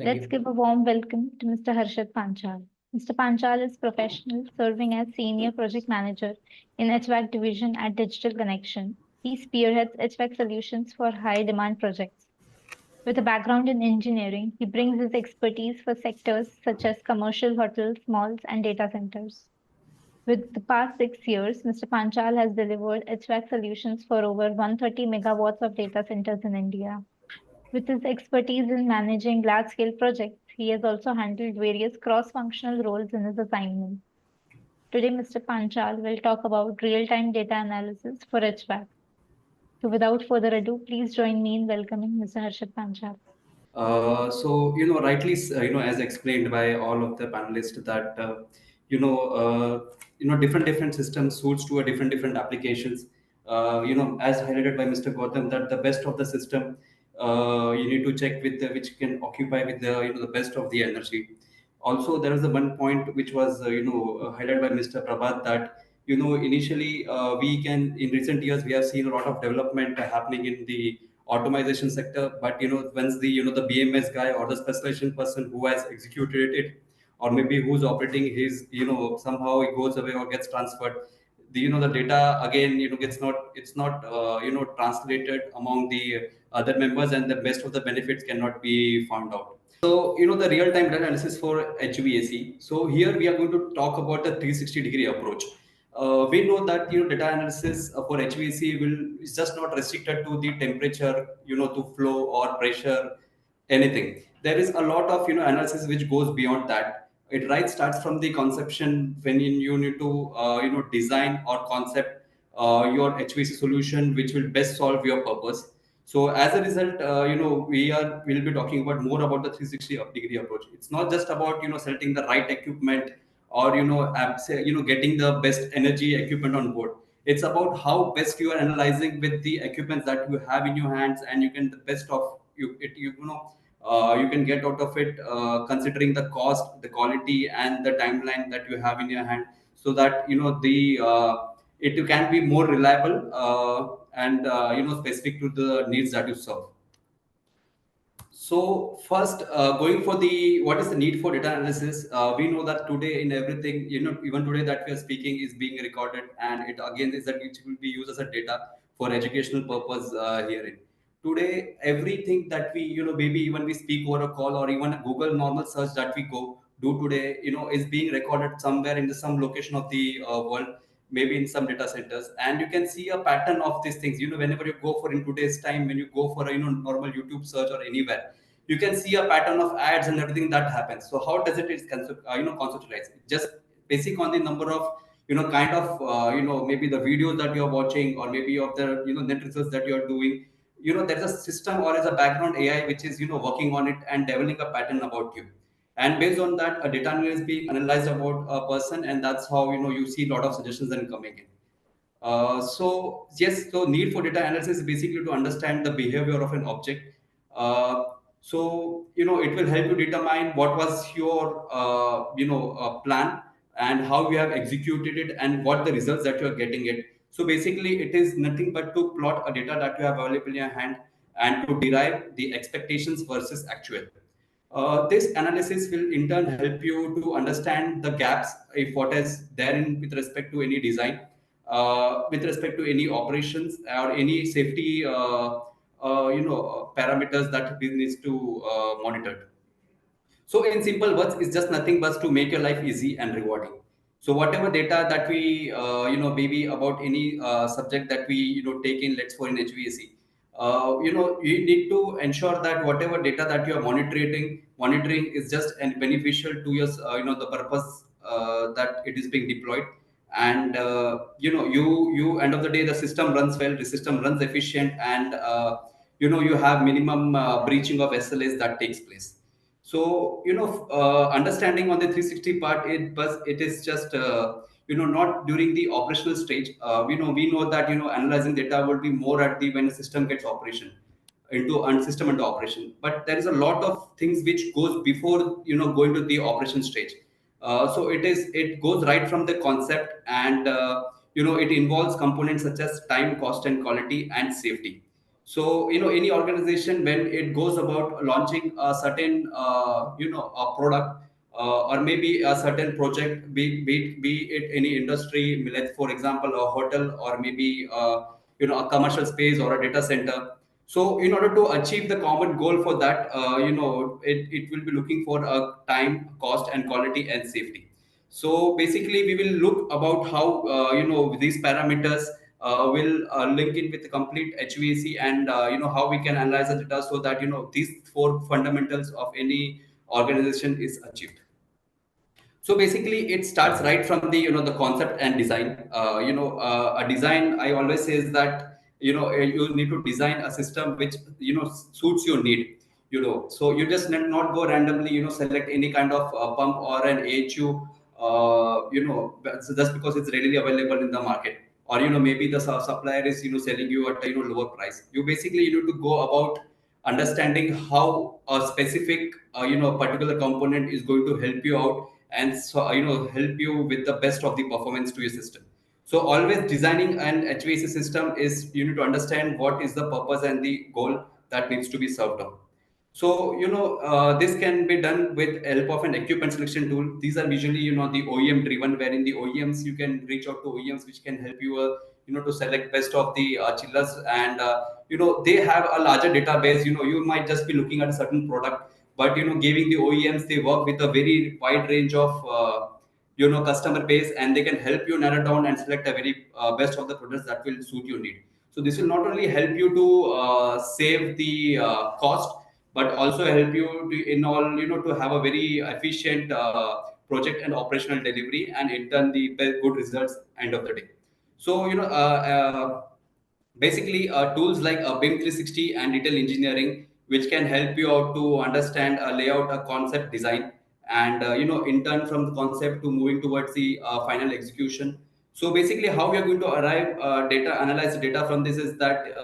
Thank Let's you. give a warm welcome to Mr. Harshad Panchal. Mr. Panchal is professional, serving as Senior Project Manager in HVAC Division at Digital Connexion. He spearheads HVAC solutions for high-demand projects. With a background in engineering, he brings his expertise for sectors such as commercial hotels, malls, and data centers. With the past 6 years, Mr. Panchal has delivered HVAC solutions for over 130 megawatts of data centers in India. With his expertise in managing large-scale projects, he has also handled various cross-functional roles in his assignments. Today, Mr. Panchal will talk about real-time data analysis for HVAC. So without further ado, please join me in welcoming Mr. Harshad Panchal. Rightly, as explained by all of the panelists, that different systems suits to a different applications. As highlighted by Mr. Gautam, that the best of the system, you need to check with which can occupy with the the best of the energy. Also, there is the one point which was highlighted by Mr. Prabhat, that initially we can, in recent years, we have seen a lot of development happening in the automation sector. But once the the BMS guy or the specialization person who has executed it, or maybe who's operating his, somehow it goes away or gets transferred, the the data again gets not, it's not translated among the other members, and the best of the benefits cannot be found out. So, the real-time data analysis for HVAC. So here we are going to talk about the 360-degree approach. We know that data analysis for HVAC will is just not restricted to the temperature, to flow or pressure, anything. There is a lot of analysis which goes beyond that. It right starts from the conception, when you need to design or concept your HVAC solution which will best solve your purpose. So as a result, we'll be talking about more about the 360-degree approach. It's not just about selecting the right equipment, or getting the best energy equipment on board. It's about how best you are analyzing with the equipment that you have in your hands, and you can the best of you can get out of it, considering the cost, the quality, and the timeline that you have in your hand, so that the it can be more reliable, and specific to the needs that you serve. So first, going for the what is the need for data analysis? We know that today in everything, even today that we are speaking is being recorded, and it again is that it will be used as a data for educational purpose herein. Today, everything that we, maybe even we speak over a call, or even a Google normal search that we go do today, is being recorded somewhere in some location of the world, maybe in some data centers. And you can see a pattern of these things, whenever you go for, in today's time, when you go for a normal YouTube search or anywhere, you can see a pattern of ads and everything that happens. So how does it is conceptualized? Just basic on the number of kind of maybe the videos that you're watching, or maybe of the net results that you're doing. There's a system or as a background AI which is working on it and developing a pattern about you. And based on that, a data analysis is being analyzed about a person, and that's how you see a lot of suggestions then coming in. So yes, so need for data analysis is basically to understand the behavior of an object. So it will help you determine what was your plan, and how you have executed it, and what the results that you are getting it. So basically, it is nothing but to plot a data that you have available in your hand, and to derive the expectations versus actual. This analysis will in turn help you to understand the gaps, if what is there in with respect to any design, with respect to any operations, or any safety parameters that we needs to monitor. So in simple words, it's just nothing but to make your life easy and rewarding. So whatever data that we, maybe about any subject that we, take in, let's for in HVAC, you need to ensure that whatever data that you are monitoring is just and beneficial to your, the purpose that it is being deployed. And you end of the day, the system runs well, the system runs efficient, and you have minimum breaching of SLAs that takes place. So understanding on the 360 part, it is just not during the operational stage. We know that analyzing data will be more at the when the system gets operation into and system into operation. But there is a lot of things which goes before going to the operation stage. So it goes right from the concept, and it involves components such as time, cost, and quality, and safety. So any organization, when it goes about launching a certain a product, or maybe a certain project, be it any industry, like for example a hotel, or maybe a commercial space or a data center. So in order to achieve the common goal for that, it will be looking for a time, cost, and quality and safety. So basically, we will look about how these parameters will link in with the complete HVAC, and how we can analyze the data so that these four fundamentals of any organization is achieved. So basically, it starts right from the the concept and design. A design, I always says that you need to design a system which suits your need. So you just need not go randomly select any kind of pump or an AHU, so just because it's readily available in the market, or maybe the supplier is selling you at a lower price. You basically need to go about understanding how a specific particular component is going to help you out, and so help you with the best of the performance to your system. So always designing an HVAC system is, you need to understand what is the purpose and the goal that needs to be served on. So this can be done with help of an equipment selection tool. These are usually the OEM driven, wherein the OEMs, you can reach out to OEMs which can help you to select best of the chillers, and they have a larger database. You might just be looking at a certain product, but giving the OEMs, they work with a very wide range of customer base, and they can help you narrow down and select a very best of the products that will suit your need. So this will not only help you to save the cost, but also help you to, in all to have a very efficient project and operational delivery, and in turn the good results end of the day. So basically tools like BIM 360 and detail engineering, which can help you out to understand a layout, a concept design, and in turn from the concept to moving towards the final execution. So basically, how we are going to arrive data, analyze data from this is that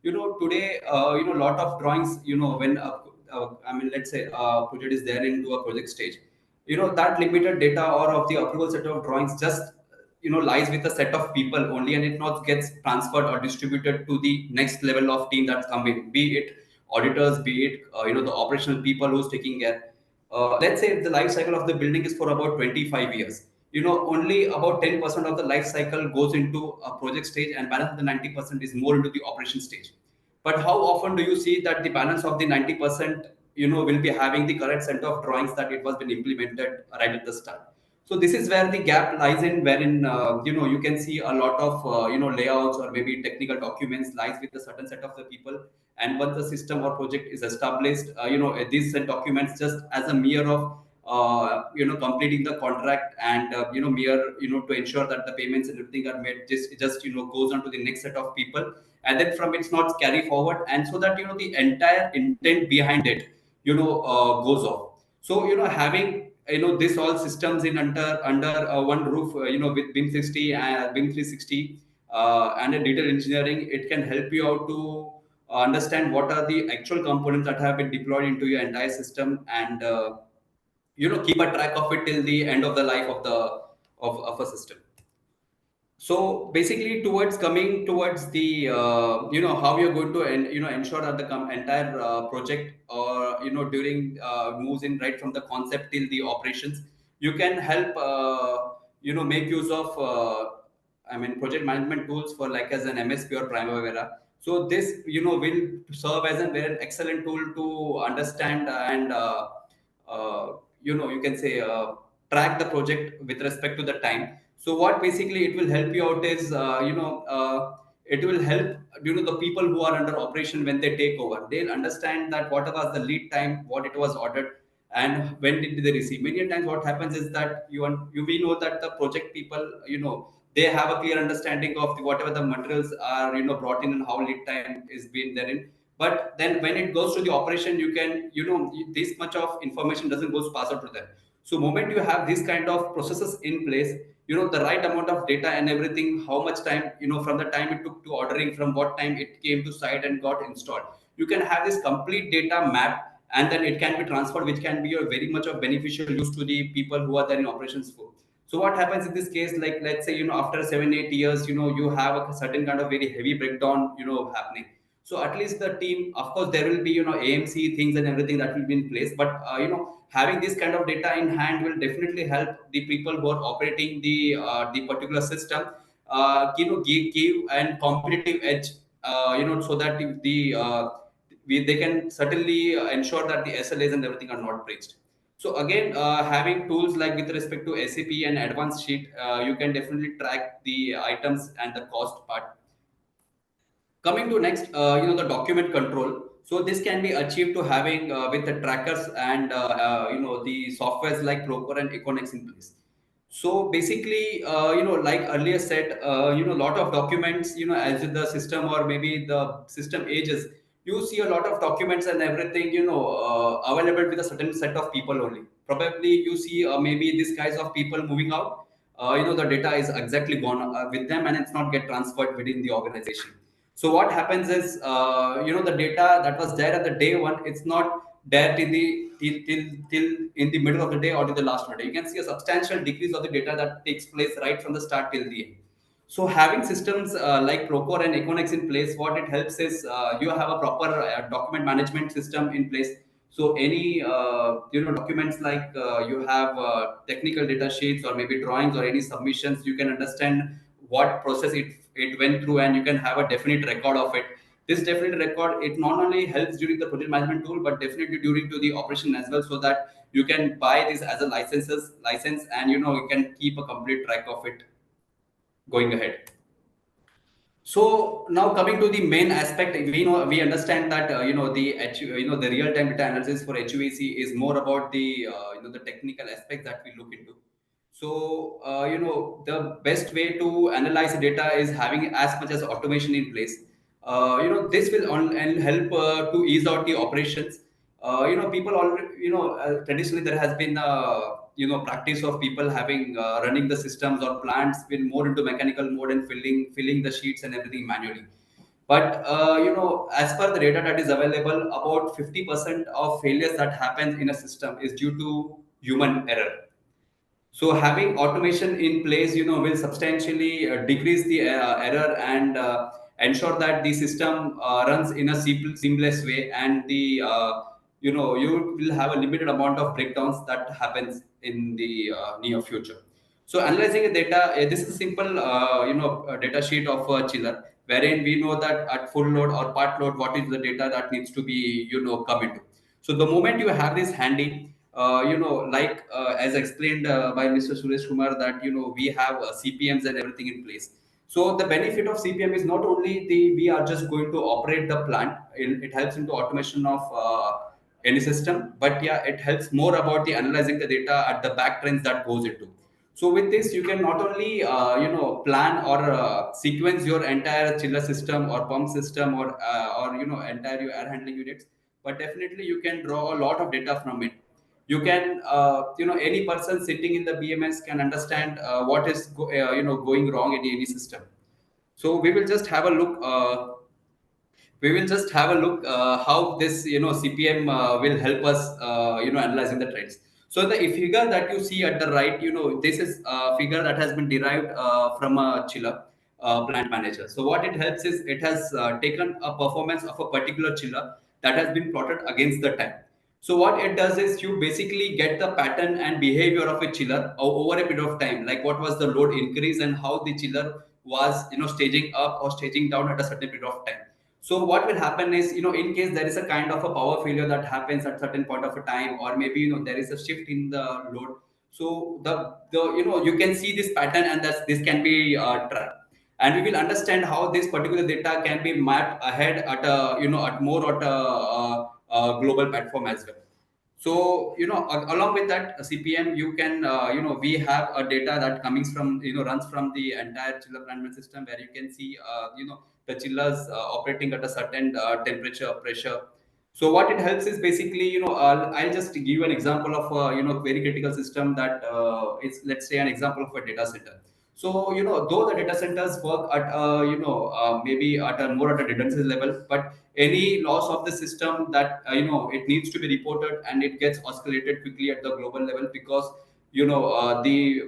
today lot of drawings, when I mean, let's say project is there into a project stage, that limited data or of the approval set of drawings just lies with a set of people only, and it not gets transferred or distributed to the next level of team that's coming, be it auditors, be it the operational people who's taking care. Let's say the life cycle of the building is for about 25 years. Only about 10% of the life cycle goes into a project stage, and balance of the 90% is more into the operation stage. But how often do you see that the balance of the 90% will be having the correct set of drawings that it was been implemented right at the start? So this is where the gap lies in, wherein you can see a lot of layouts or maybe technical documents lies with a certain set of the people. And once the system or project is established, these documents just as a mere of completing the contract, and mere to ensure that the payments and everything are made, just goes on to the next set of people, and then from it's not carry forward, and so that the entire intent behind it goes off. So having this all systems in under one roof, with BIM 60 and BIM 360 and a detailed engineering, it can help you out to understand what are the actual components that have been deployed into your entire system, and keep a track of it till the end of the life of the of a system. So basically, towards coming towards the how you're going to ensure that the entire project, or during moves in right from the concept till the operations, you can help make use of I mean, project management tools for like as an MSP or Primavera. So this will serve as an excellent tool to understand and you can say track the project with respect to the time. So what basically it will help you out is it will help the people who are under operation. When they take over, they'll understand that what was the lead time, what it was ordered, and when did they receive. Many times what happens is that we know that the project people, they have a clear understanding of whatever the materials are brought in and how lead time is being therein. But then when it goes to the operation, you can this much of information doesn't go pass out to them. So moment you have these kind of processes in place, the right amount of data and everything, how much time, from the time it took to ordering, from what time it came to site and got installed, you can have this complete data map, and then it can be transferred, which can be a very much of beneficial use to the people who are there in operations for. So what happens in this case, like let's say after 7 8 years, you have a certain kind of very heavy breakdown happening. So at least the team, of course, there will be AMC things and everything that will be in place, but having this kind of data in hand will definitely help the people who are operating the particular system, give an competitive edge, so that if they can certainly ensure that the SLAs and everything are not breached. So again, having tools like with respect to SAP and advanced sheet, you can definitely track the items and the cost part. Coming to next, the document control. So this can be achieved to having with the trackers and the softwares like Procore and Econex in place. So basically, like earlier said, lot of documents, as the system or maybe the system ages, you see a lot of documents and everything, available with a certain set of people only. Probably you see maybe these guys of people moving out, the data is exactly gone with them, and it's not get transferred within the organization. So what happens is, the data that was there at the day one, it's not there till in the middle of the day or to the last of the day. You can see a substantial decrease of the data that takes place right from the start till the end. So having systems like Procore and Econex in place, what it helps is, you have a proper document management system in place. So any documents like, you have technical data sheets or maybe drawings or any submissions, you can understand what process it went through, and you can have a definite record of it. This definite record, it not only helps during the project management tool, but definitely during to the operation as well, so that you can buy this as a license, and you can keep a complete track of it going ahead. So now coming to the main aspect, we understand that the real time data analysis for HVAC is more about the technical aspects that we look into. So the best way to analyze data is having as much as automation in place. This will and help to ease out the operations. People already, traditionally there has been practice of people having running the systems or plants with more into mechanical mode and filling the sheets and everything manually. But as per the data that is available, about 50% of failures that happens in a system is due to human error. So having automation in place, will substantially decrease the error, and ensure that the system runs in a seamless way, and you will have a limited amount of breakdowns that happens in the near future. So analyzing the data, this is a simple, data sheet of a chiller, wherein we know that at full load or part load, what is the data that needs to be, come into. So the moment you have this handy, like as explained by Mr. Suresh Kumar, that we have CPMs and everything in place. So the benefit of CPM is not only the we are just going to operate the plant, it helps into automation of any system, but yeah, it helps more about the analyzing the data at the back trends that goes into. So with this, you can not only plan or sequence your entire chiller system or pump system, or entire your air handling units, but definitely you can draw a lot of data from it. You can, any person sitting in the BMS can understand what is going wrong in any system. So we will just have a look how this CPM will help us analyzing the trends. So the figure that you see at the right, this is a figure that has been derived from a chiller plant manager. So what it helps is, it has taken a performance of a particular chiller that has been plotted against the time. So what it does is, you basically get the pattern and behavior of a chiller over a period of time, like what was the load increase and how the chiller was staging up or staging down at a certain period of time. So what will happen is, in case there is a kind of a power failure that happens at certain point of a time, or maybe there is a shift in the load. So the you can see this pattern, and this can be tracked, and we will understand how this particular data can be mapped ahead at a at more at global platform as well. So along with that CPM, you can we have a data that coming from runs from the entire chiller management system, where you can see the chillers operating at a certain temperature, pressure. So what it helps is, basically I'll just give you an example of a very critical system that is, let's say, an example of a data center. So though the data centers work at maybe at a more at a redundancy level, but any loss of the system that it needs to be reported, and it gets escalated quickly at the global level, because the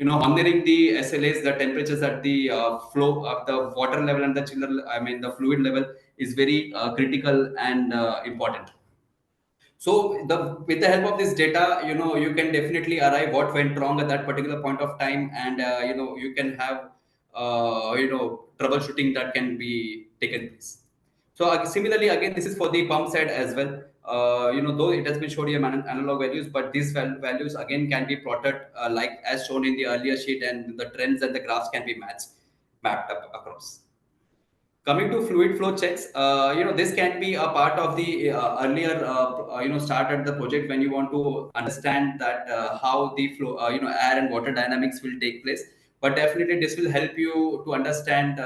honoring the SLAs, the temperatures at the flow of the water level and the chiller, I mean the fluid level is very critical and important. So with the help of this data, you can definitely arrive what went wrong at that particular point of time, and you can have troubleshooting that can be taken place. So similarly, again, this is for the pump side as well. Though it has been showed here analog values, but these values again can be plotted like as shown in the earlier sheet, and the trends and the graphs can be mapped up across. Coming to fluid flow checks, this can be a part of the earlier start at the project when you want to understand that how the flow air and water dynamics will take place. But definitely this will help you to understand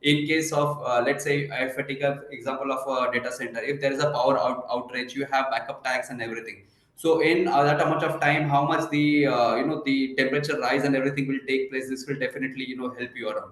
in case of let's say if I take an example of a data center, if there is a power outrage, you have backup tags and everything. So in that amount of time, how much the the temperature rise and everything will take place, this will definitely help you around.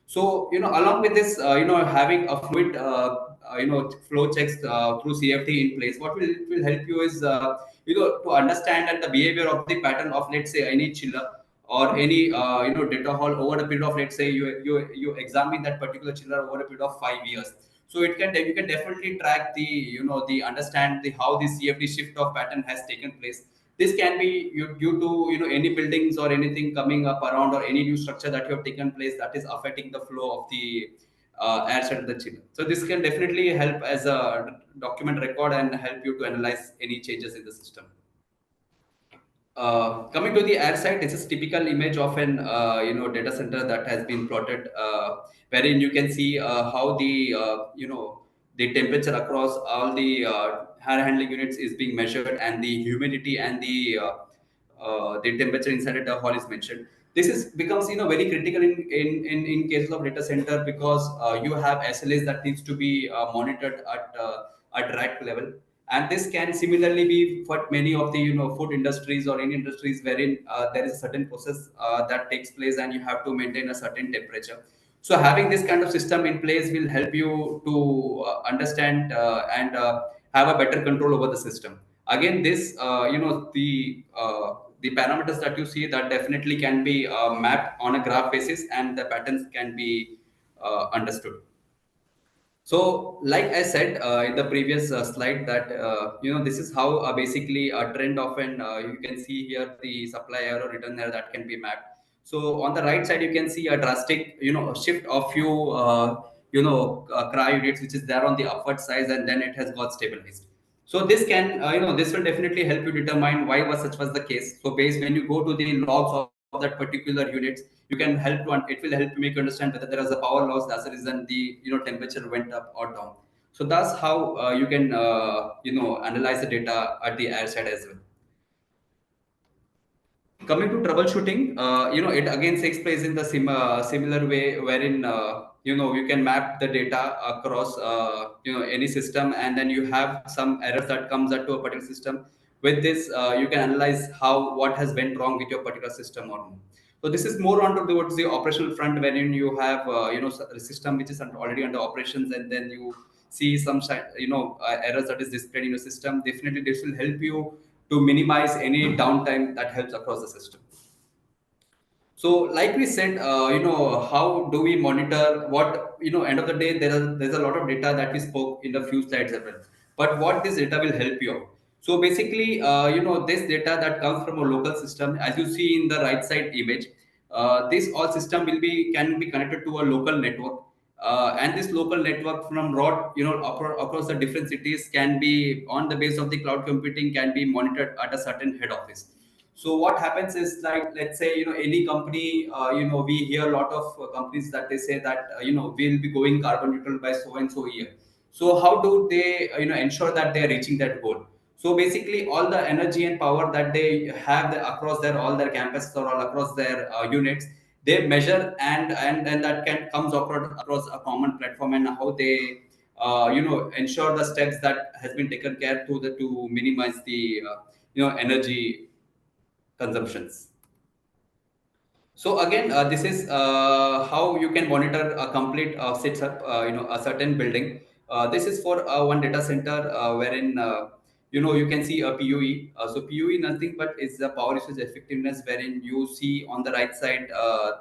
So, along with this, having a fluid, flow checks through CFT in place, what will help you is, to understand and the behavior of the pattern of, let's say, any chiller or any, data hall over a period of, let's say, you examine that particular chiller over a period of 5 years. So you can definitely track the, the understand the how the CFD shift of pattern has taken place. This can be due to any buildings or anything coming up around, or any new structure that you have taken place that is affecting the flow of the air side of the chiller. So this can definitely help as a document record and help you to analyze any changes in the system. Coming to the air side, this is typical image of an data center that has been plotted, wherein you can see how the the temperature across all the air handling units is being measured, and the humidity and the temperature inside the hall is mentioned. This is becomes very critical in cases of data center, because you have SLAs that needs to be monitored at right level. And this can similarly be for many of the food industries or any industries wherein there is a certain process that takes place, and you have to maintain a certain temperature. So having this kind of system in place will help you to understand and have a better control over the system. Again, this the parameters that you see, that definitely can be mapped on a graph basis, and the patterns can be understood. So, like I said in the previous slide, that this is how basically a trend of an you can see here the supply error or return error that can be mapped. So on the right side, you can see a drastic shift of few cry units, which is there on the upward side, and then it has got stabilized. So this can this will definitely help you determine why was such was the case. So based when you go to the logs of that particular units, you can help to it will help to make you understand whether there was a power loss. That's the reason the temperature went up or down. So that's how you can analyze the data at the air side as well. Coming to troubleshooting, it again takes place in the similar way, wherein you can map the data across any system, and then you have some errors that comes up to a particular system. With this, you can analyze how what has went wrong with your particular system or no. So this is more on towards the operational front, wherein you have a system which is already under operations, and then you see some errors that is displayed in your system. Definitely, this will help you to minimize any downtime that helps across the system. So, like we said, how do we monitor what, end of the day, there's a lot of data that we spoke in the few slides as well. But what this data will help you out. So basically, this data that comes from a local system, as you see in the right side image, this all system can be connected to a local network. And this local network from broad, across the different cities can be on the base of the cloud computing, can be monitored at a certain head office. So what happens is, like, let's say any company, we hear a lot of companies that they say that we'll be going carbon neutral by so and so year. So how do they ensure that they are reaching that goal? So basically, all the energy and power that they have across their all their campuses or all across their units, they measure, and that can comes across a common platform, and how they ensure the steps that has been taken care to minimize the energy consumptions. So again, this is how you can monitor a complete setup, a certain building. This is for one data center, wherein You can see a PUE. So PUE nothing but is the power usage effectiveness, wherein you see on the right side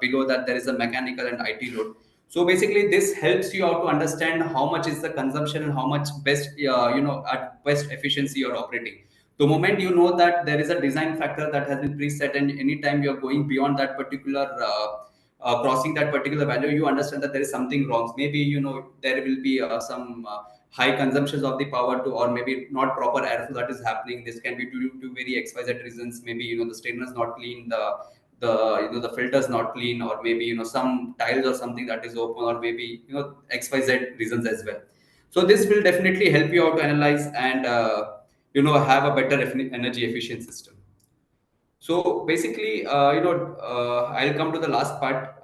below that there is a mechanical and IT load. So basically, this helps you out to understand how much is the consumption and how much best at best efficiency you're operating. The moment you know that there is a design factor that has been preset, and anytime you're going beyond that particular crossing that particular value, you understand that there is something wrong. Maybe there will be some high consumptions of the power to, or maybe not proper airflow that is happening. This can be due to very XYZ reasons. Maybe the strainer is not clean, the filter is not clean, or maybe some tiles or something that is open, or maybe XYZ reasons as well. So this will definitely help you out to analyze and have a better energy efficient system. So basically, I'll come to the last part.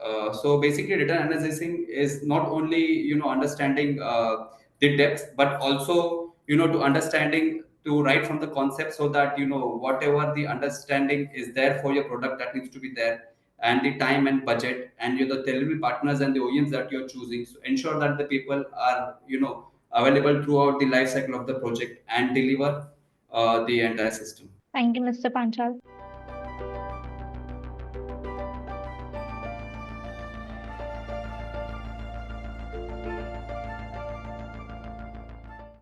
So basically, data analyzing is not only understanding the depth, but also to understanding to write from the concept, so that whatever the understanding is there for your product that needs to be there, and the time and budget, and the delivery partners and the OEMs that you're choosing. So ensure that the people are available throughout the life cycle of the project and deliver the entire system. Thank you, Mr. Panchal.